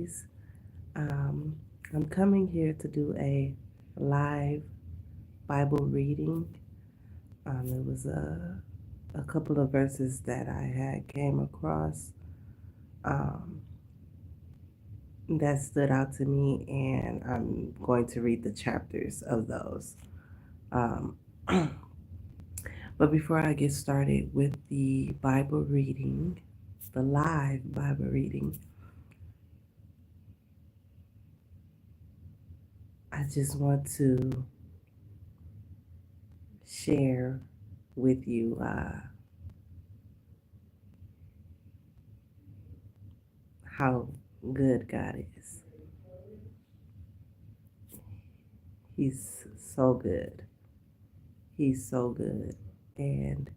series. Um, I'm coming here to do a live Bible reading. It was a couple of verses that I had came across um, that stood out to me, and I'm going to read the chapters of those. Um, but before I get started with the Bible reading, the live Bible reading, I just want to share with you how good God is. He's so good. He's so good. And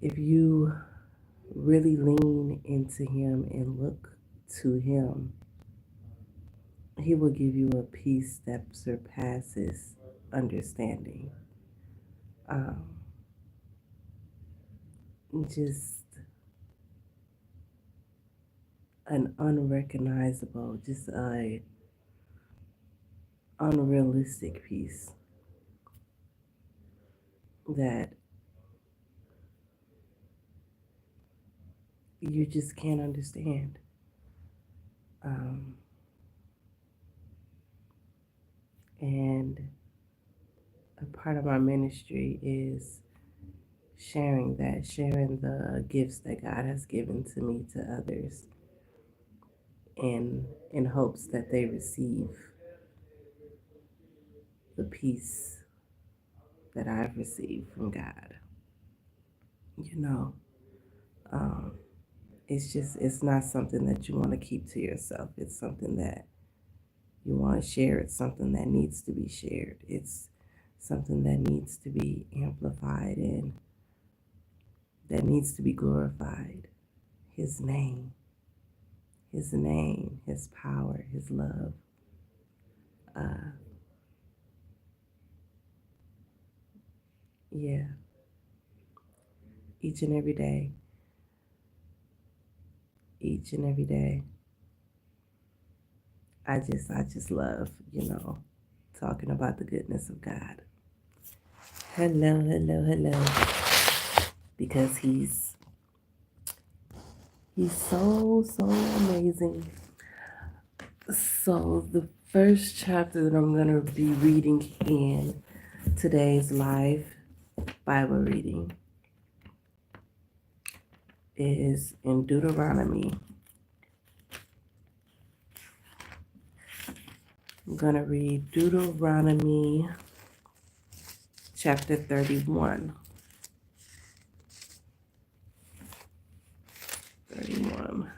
if you really lean into Him and look to Him, He will give you a peace that surpasses understanding. Um, just an unrecognizable, just a unrealistic peace that you just can't understand. Um, and a part of my ministry is sharing the gifts that God has given to me to others in hopes that they receive the peace that I've received from God. You know, um, it's not something that you want to keep to yourself. It's something that you want to share. It's something that needs to be shared. It's something that needs to be amplified and that needs to be glorified. His name, His power, His love. Uh, yeah, each and every day, each and every day. I just love, talking about the goodness of God. Hello, hello, hello. Because he's so amazing. So the first chapter that I'm gonna be reading in today's live Bible reading is in Deuteronomy. I'm gonna read Deuteronomy chapter 31. 31.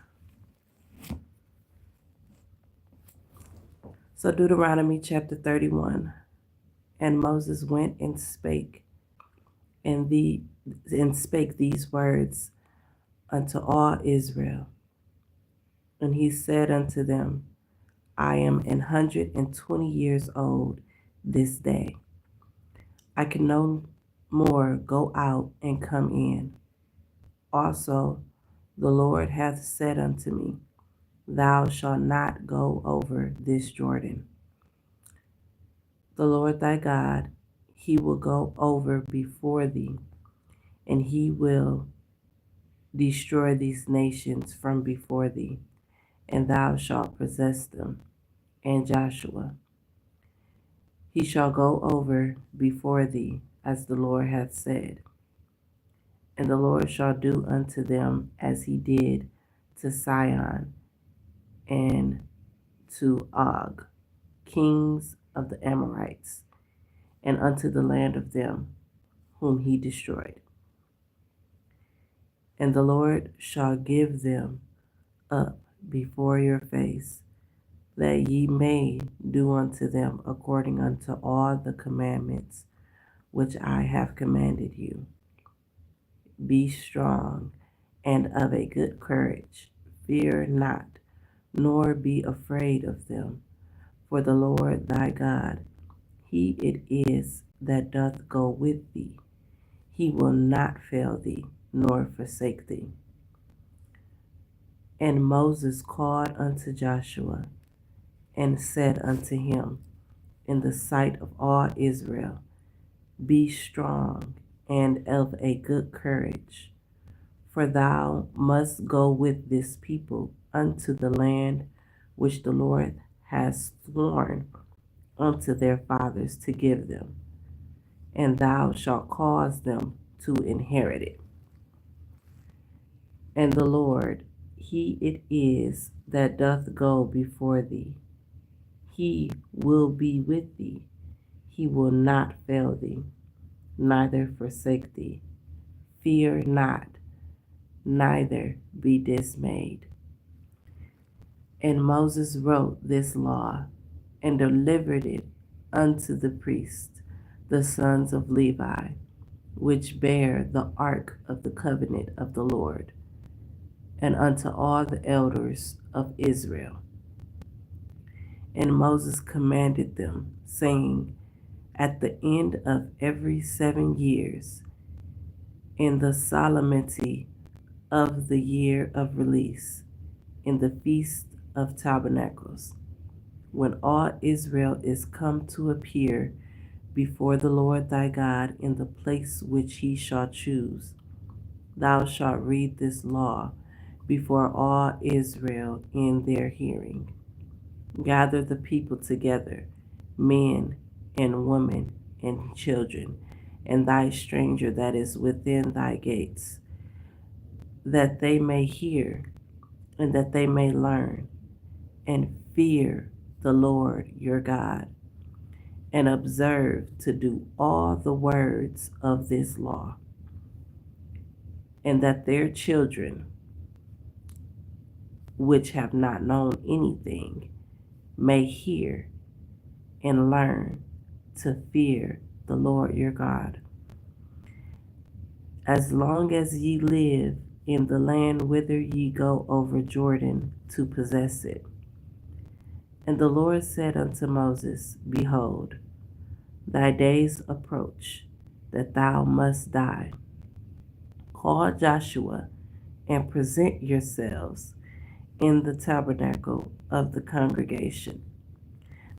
So Deuteronomy chapter 31. And Moses went and spake these words unto all Israel. And he said unto them, I am 120 years old this day. I can no more go out and come in. Also, the Lord hath said unto me, Thou shalt not go over this Jordan. The Lord thy God, he will go over before thee, and he will destroy these nations from before thee, and thou shalt possess them. And Joshua, he shall go over before thee, as the Lord hath said. And the Lord shall do unto them as he did to Sihon and to Og, kings of the Amorites, and unto the land of them whom he destroyed. And the Lord shall give them up before your face, that ye may do unto them according unto all the commandments which I have commanded you. Be strong and of a good courage. Fear not, nor be afraid of them. For the Lord thy God, he it is that doth go with thee. He will not fail thee, nor forsake thee. And Moses called unto Joshua and said unto him in the sight of all Israel, Be strong and of a good courage, for thou must go with this people unto the land which the Lord has sworn unto their fathers to give them, and thou shalt cause them to inherit it. And the Lord, He it is that doth go before thee. He will be with thee. He will not fail thee, neither forsake thee. Fear not, neither be dismayed. And Moses wrote this law and delivered it unto the priests, the sons of Levi, which bear the ark of the covenant of the Lord, and unto all the elders of Israel. And Moses commanded them, saying, At the end of every 7 years, in the solemnity of the year of release, in the feast of tabernacles, when all Israel is come to appear before the Lord thy God in the place which he shall choose, thou shalt read this law before all Israel in their hearing. Gather the people together, men and women and children, and thy stranger that is within thy gates, that they may hear and that they may learn and fear the Lord your God, and observe to do all the words of this law, and that their children, which have not known anything, may hear and learn to fear the Lord your God, as long as ye live in the land whither ye go over Jordan to possess it. And the Lord said unto Moses, Behold, thy days approach, that thou must die. Call Joshua, and present yourselves in the tabernacle of the congregation,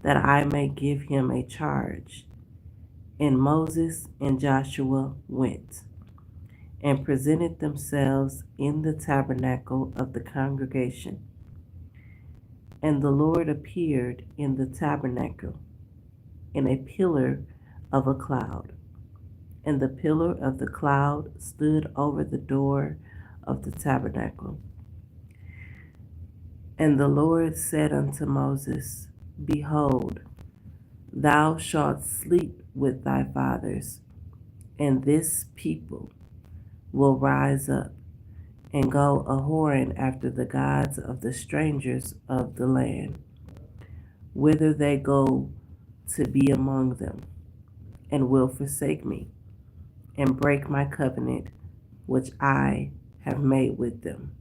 that I may give him a charge. And Moses and Joshua went, and presented themselves in the tabernacle of the congregation. And the Lord appeared in the tabernacle in a pillar of a cloud. And the pillar of the cloud stood over the door of the tabernacle. And the Lord said unto Moses, Behold, thou shalt sleep with thy fathers, and this people will rise up and go a-whoring after the gods of the strangers of the land, whither they go to be among them, and will forsake me, and break my covenant which I have made with them.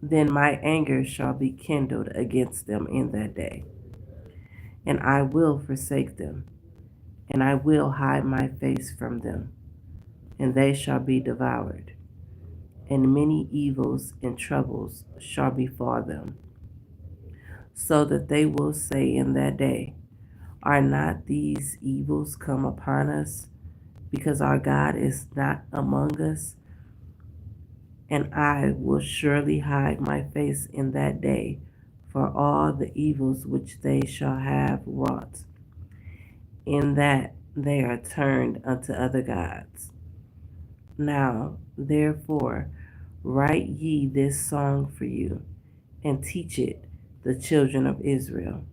Then my anger shall be kindled against them in that day, and I will forsake them, and I will hide my face from them, and they shall be devoured, and many evils and troubles shall befall them, so that they will say in that day, Are not these evils come upon us, because our God is not among us? And I will surely hide my face in that day for all the evils which they shall have wrought, in that they are turned unto other gods. Now, therefore, write ye this song for you, and teach it the children of Israel.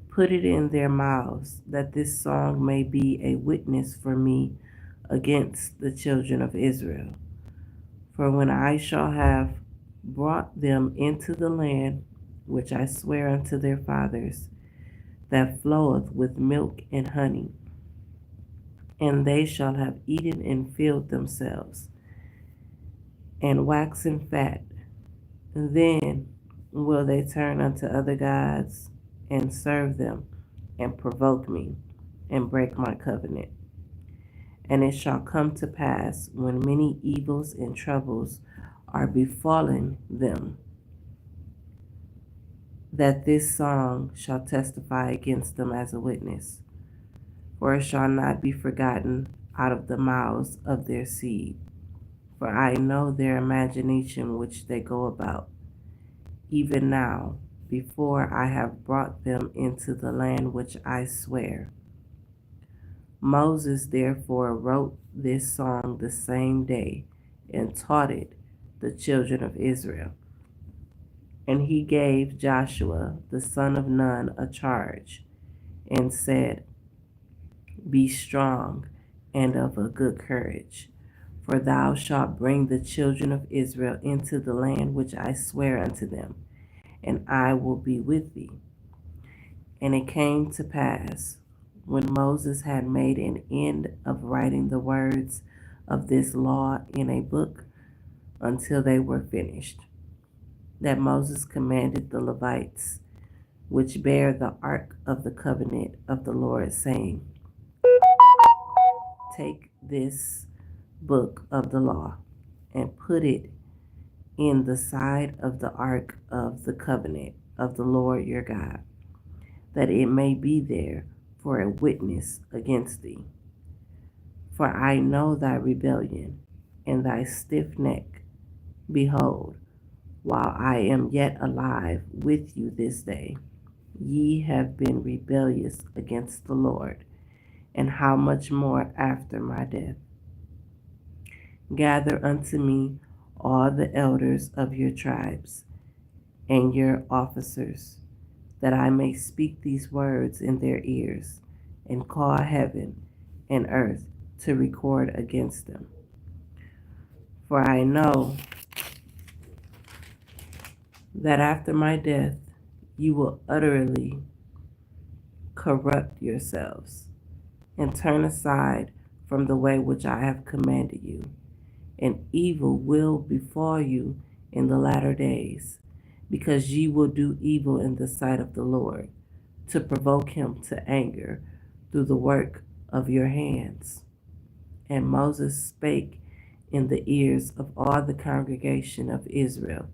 Put it in their mouths, that this song may be a witness for me against the children of Israel. For when I shall have brought them into the land which I swear unto their fathers, that floweth with milk and honey, and they shall have eaten and filled themselves, and waxen fat, then will they turn unto other gods, and serve them, and provoke me, and break my covenant. And it shall come to pass, when many evils and troubles are befallen them, that this song shall testify against them as a witness. For it shall not be forgotten out of the mouths of their seed. For I know their imagination which they go about, even now, before I have brought them into the land which I swear. Moses therefore wrote this song the same day, and taught it the children of Israel. And he gave Joshua the son of Nun a charge, and said, Be strong and of a good courage, for thou shalt bring the children of Israel into the land which I swear unto them, and I will be with thee. And it came to pass, when Moses had made an end of writing the words of this law in a book until they were finished, that Moses commanded the Levites, which bear the ark of the covenant of the Lord, saying, Take this book of the law, and put it in the side of the ark of the covenant of the Lord your God, that it may be there for a witness against thee. For I know thy rebellion and thy stiff neck. Behold, while I am yet alive with you this day, ye have been rebellious against the Lord, and how much more after my death? Gather unto me all the elders of your tribes and your officers, that I may speak these words in their ears, and call heaven and earth to record against them. For I know that after my death you will utterly corrupt yourselves, and turn aside from the way which I have commanded you, and evil will befall you in the latter days, because ye will do evil in the sight of the Lord, to provoke him to anger through the work of your hands. And Moses spake in the ears of all the congregation of Israel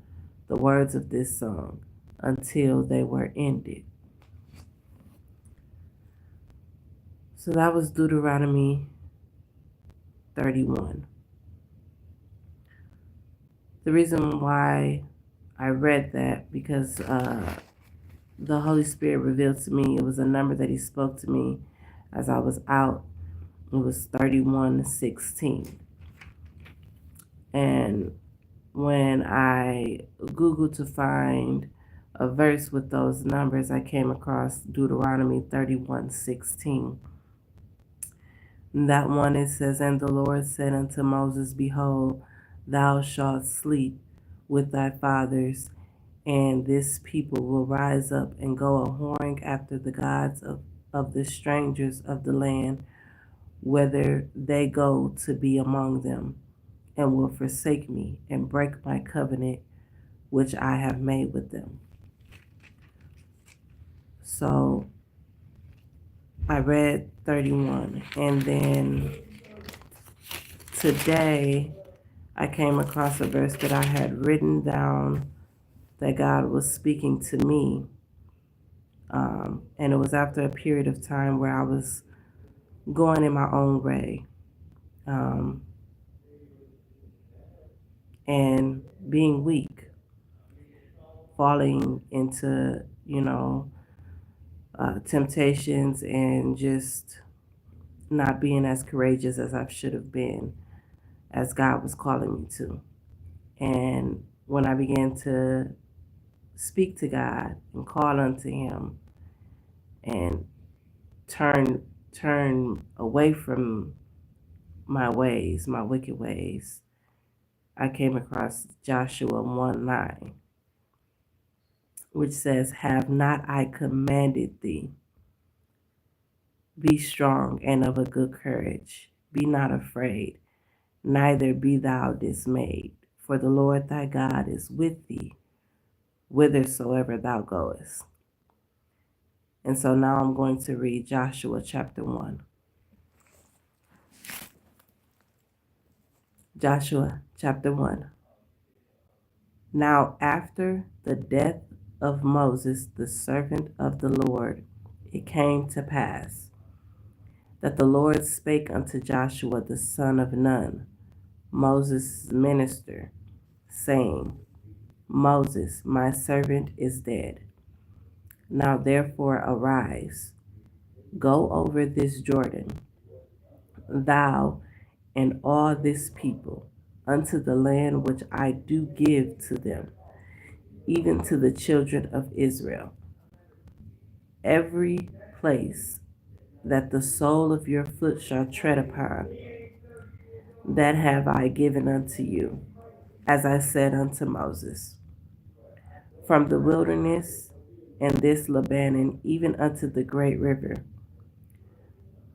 the words of this song until they were ended. So that was Deuteronomy 31. The reason why I read that, because the Holy Spirit revealed to me, it was a number that he spoke to me as I was out. It was 31:16. And when I Googled to find a verse with those numbers, I came across Deuteronomy 31:16. That one, it says, And the Lord said unto Moses, Behold, thou shalt sleep with thy fathers, and this people will rise up and go a whoring after the gods of the strangers of the land, whither they go to be among them, and will forsake me and break my covenant which I have made with them. So I read 31, and then today I came across a verse that I had written down that God was speaking to me. And it was after a period of time where I was going in my own way, and being weak, falling into, temptations, and just not being as courageous as I should have been, as God was calling me to. And when I began to speak to God and call unto him and turn away from my ways, my wicked ways, I came across Joshua 1:9, which says, Have not I commanded thee? Be strong and of a good courage. Be not afraid, neither be thou dismayed, for the Lord thy God is with thee, whithersoever thou goest. And so now I'm going to read Joshua chapter 1. Joshua chapter 1. Now after the death of Moses, the servant of the Lord, it came to pass that the Lord spake unto Joshua the son of Nun, Moses' minister, saying, Moses, my servant, is dead. Now therefore arise, go over this Jordan, thou and all this people, unto the land which I do give to them, even to the children of Israel. Every place that the sole of your foot shall tread upon, that have I given unto you, as I said unto Moses. From the wilderness and this Lebanon, even unto the great river,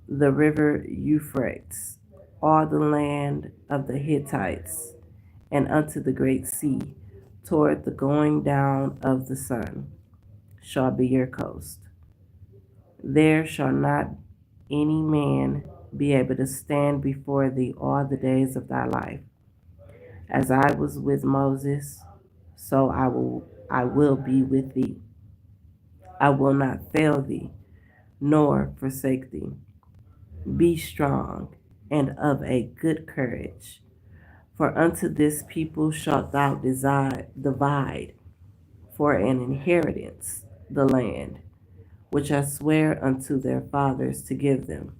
the river Euphrates, all the land of the Hittites, and unto the great sea, toward the going down of the sun, shall be your coast. There shall not any man be able to stand before thee all the days of thy life. As I was with Moses, so I will be with thee. I will not fail thee, nor forsake thee. Be strong and of a good courage, for unto this people shalt thou divide for an inheritance the land, which I swear unto their fathers to give them.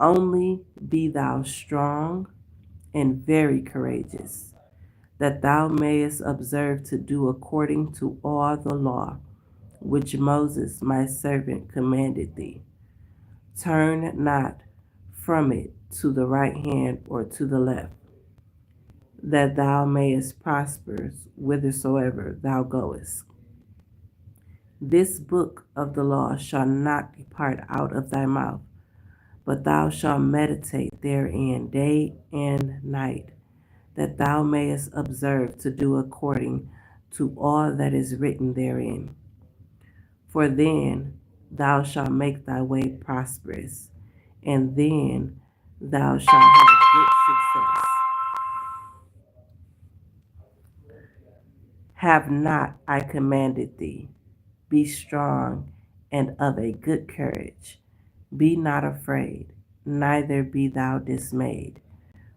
Only be thou strong and very courageous, that thou mayest observe to do according to all the law which Moses my servant commanded thee. Turn not from it to the right hand or to the left, that thou mayest prosper whithersoever thou goest. This book of the law shall not depart out of thy mouth, but thou shalt meditate therein day and night, that thou mayest observe to do according to all that is written therein. For then thou shalt make thy way prosperous, and then thou shalt have good success. Have not I commanded thee? Be strong and of a good courage. Be not afraid, neither be thou dismayed.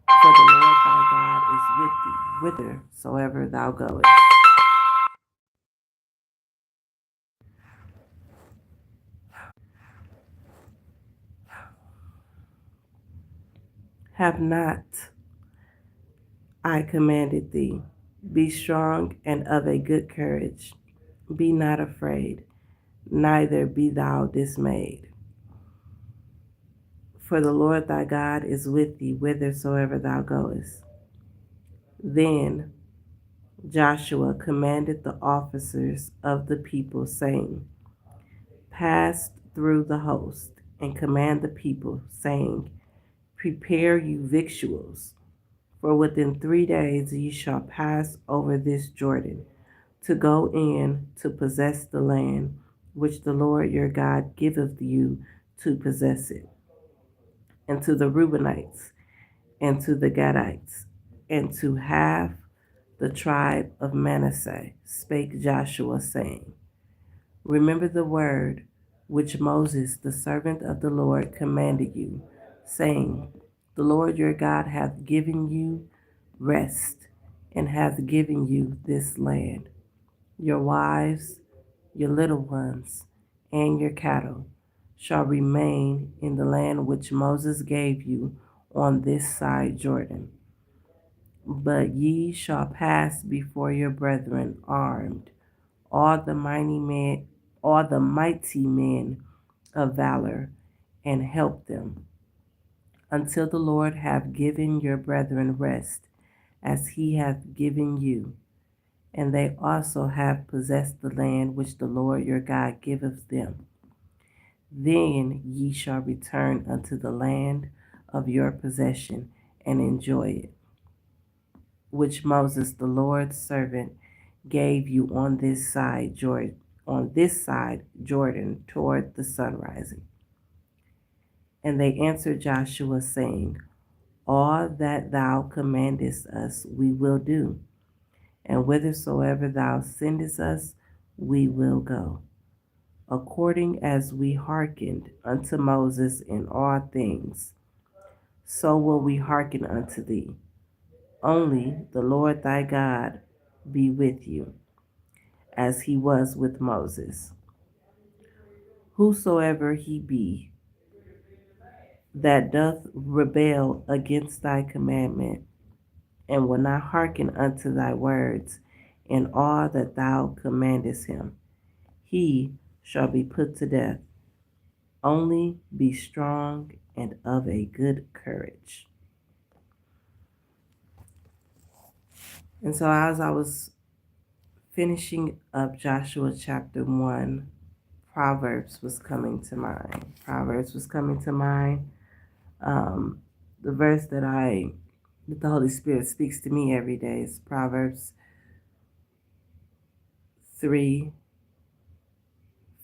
For the Lord thy God is with thee, whithersoever thou goest. Have not I commanded thee? Be strong and of a good courage. Be not afraid, neither be thou dismayed. For the Lord thy God is with thee whithersoever thou goest. Then Joshua commanded the officers of the people, saying, Pass through the host, and command the people, saying, Prepare you victuals, for within 3 days ye shall pass over this Jordan, to go in to possess the land which the Lord your God giveth you to possess it. And to the Reubenites, and to the Gadites, and to half the tribe of Manasseh spake Joshua, saying, Remember the word which Moses, the servant of the Lord, commanded you, saying, The Lord your God hath given you rest, and hath given you this land. Your wives, your little ones, and your cattle shall remain in the land which Moses gave you on this side Jordan. But ye shall pass before your brethren armed, all the mighty men of valor, and help them, until the Lord have given your brethren rest, as he hath given you, and they also have possessed the land which the Lord your God giveth them. Then ye shall return unto the land of your possession, and enjoy it, which Moses the Lord's servant gave you on this side Jordan toward the sun rising. And they answered Joshua, saying, All that thou commandest us we will do. and whithersoever thou sendest us, we will go, according as we hearkened unto Moses in all things, so will we hearken unto thee. Only the Lord thy God be with you, as he was with Moses. Whosoever he be that doth rebel against thy commandment, and will not hearken unto thy words in all that thou commandest him, he shall be put to death. Only be strong and of a good courage. And so, as I was finishing up Joshua chapter 1, Proverbs was coming to mind. Proverbs was coming to mind. The verse that the Holy Spirit speaks to me every day is Proverbs 3,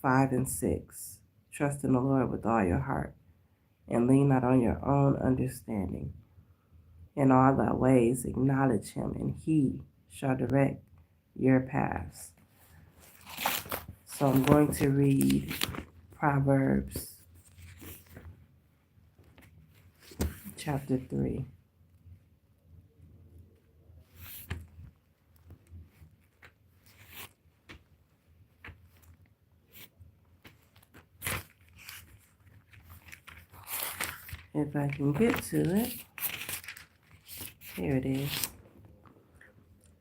5, and 6. Trust in the Lord with all your heart, and lean not on your own understanding. In all thy ways acknowledge him, and he shall direct your paths. So I'm going to read Proverbs chapter 3. If I can get to it. Here it is.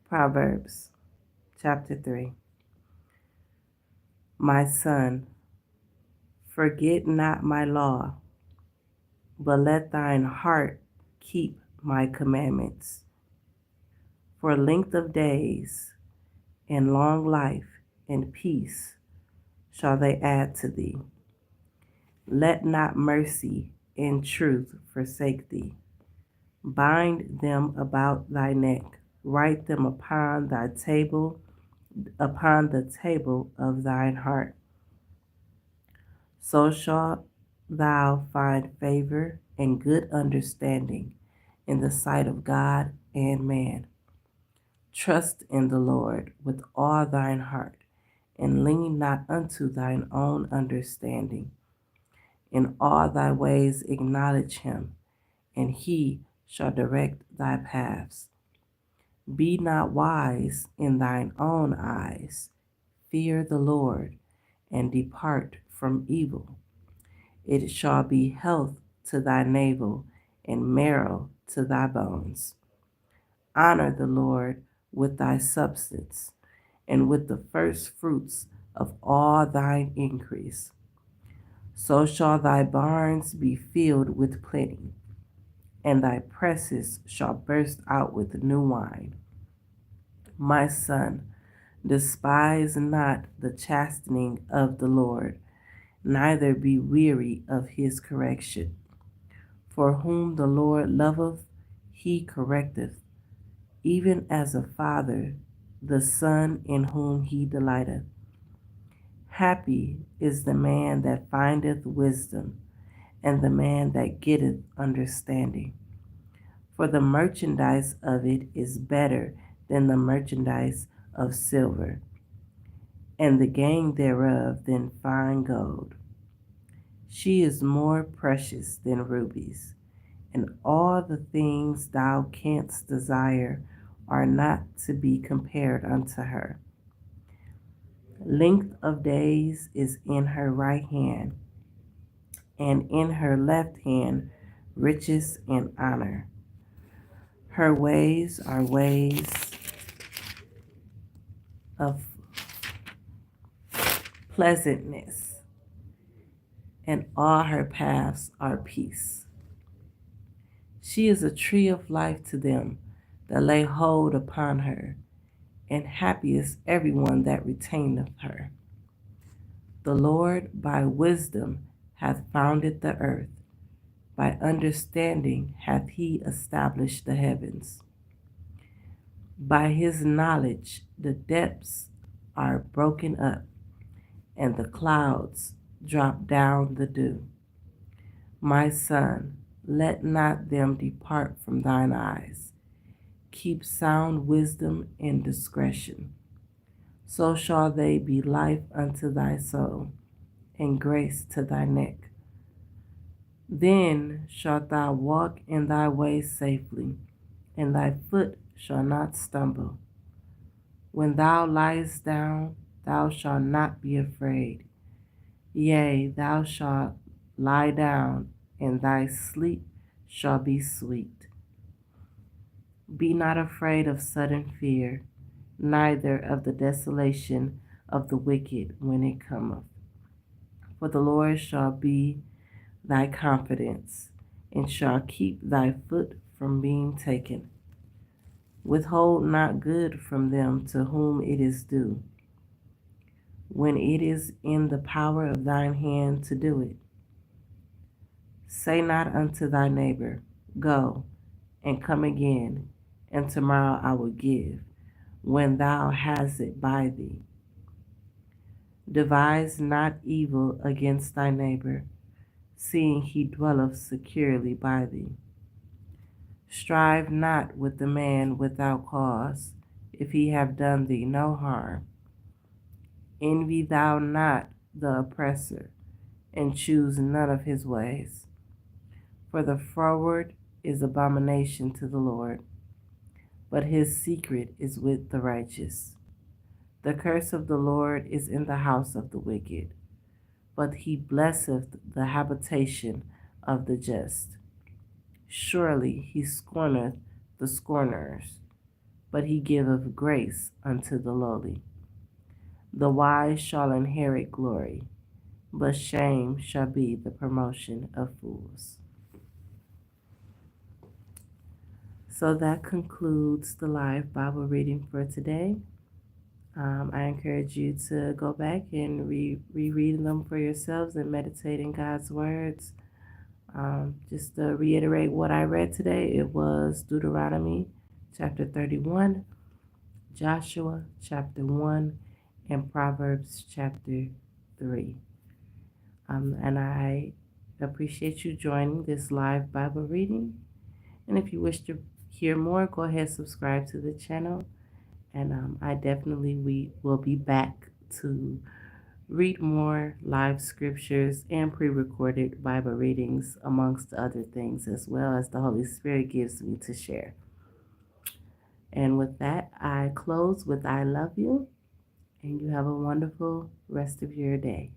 Proverbs chapter 3. My son, forget not my law, but let thine heart keep my commandments. For length of days and long life and peace shall they add to thee. Let not mercy and truth forsake thee. Bind them about thy neck, write them upon the table of thine heart. So shalt thou find favor and good understanding in the sight of God and man. Trust in the Lord with all thine heart, and lean not unto thine own understanding. In all thy ways acknowledge him, and he shall direct thy paths. Be not wise in thine own eyes. Fear the Lord, and depart from evil. It shall be health to thy navel, and marrow to thy bones. Honor the Lord with thy substance, and with the first fruits of all thine increase. So shall thy barns be filled with plenty, and thy presses shall burst out with new wine. My son, despise not the chastening of the Lord, neither be weary of his correction. For whom the Lord loveth, he correcteth, even as a father the son in whom he delighteth. Happy is the man that findeth wisdom, and the man that getteth understanding. For the merchandise of it is better than the merchandise of silver, and the gain thereof than fine gold. She is more precious than rubies, and all the things thou canst desire are not to be compared unto her. Length of days is in her right hand, and in her left hand riches and honor. Her ways are ways of pleasantness, and all her paths are peace. She is a tree of life to them that lay hold upon her, and happy is everyone that retaineth her. The Lord by wisdom hath founded the earth, by understanding hath he established the heavens. By his knowledge the depths are broken up, and the clouds drop down the dew. My son, let not them depart from thine eyes. keep sound wisdom and discretion. So shall they be life unto thy soul, and grace to thy neck. Then shalt thou walk in thy ways safely, and thy foot shall not stumble. When thou liest down, thou shalt not be afraid. Yea, thou shalt lie down, and thy sleep shall be sweet. Be not afraid of sudden fear, neither of the desolation of the wicked when it cometh. For the Lord shall be thy confidence, and shall keep thy foot from being taken. Withhold not good from them to whom it is due, when it is in the power of thine hand to do it. Say not unto thy neighbor, Go, and come again, and tomorrow I will give, when thou hast it by thee. Devise not evil against thy neighbor, seeing he dwelleth securely by thee. Strive not with the man without cause, if he have done thee no harm. Envy thou not the oppressor, and choose none of his ways. For the froward is abomination to the Lord, but his secret is with the righteous. The curse of the Lord is in the house of the wicked, but he blesseth the habitation of the just. Surely he scorneth the scorners, but he giveth grace unto the lowly. The wise shall inherit glory, but shame shall be the promotion of fools. So that concludes the live Bible reading for today. I encourage you to go back and reread them for yourselves and meditate in God's words. Just to reiterate what I read today, it was Deuteronomy chapter 31, Joshua chapter 1, and Proverbs chapter 3. And I appreciate you joining this live Bible reading. And if you wish to hear more, go ahead and subscribe to the channel. And I definitely will be back to read more live scriptures and pre-recorded Bible readings, amongst other things, as well as the Holy Spirit gives me to share. And with that, I close with I love you, and you have a wonderful rest of your day.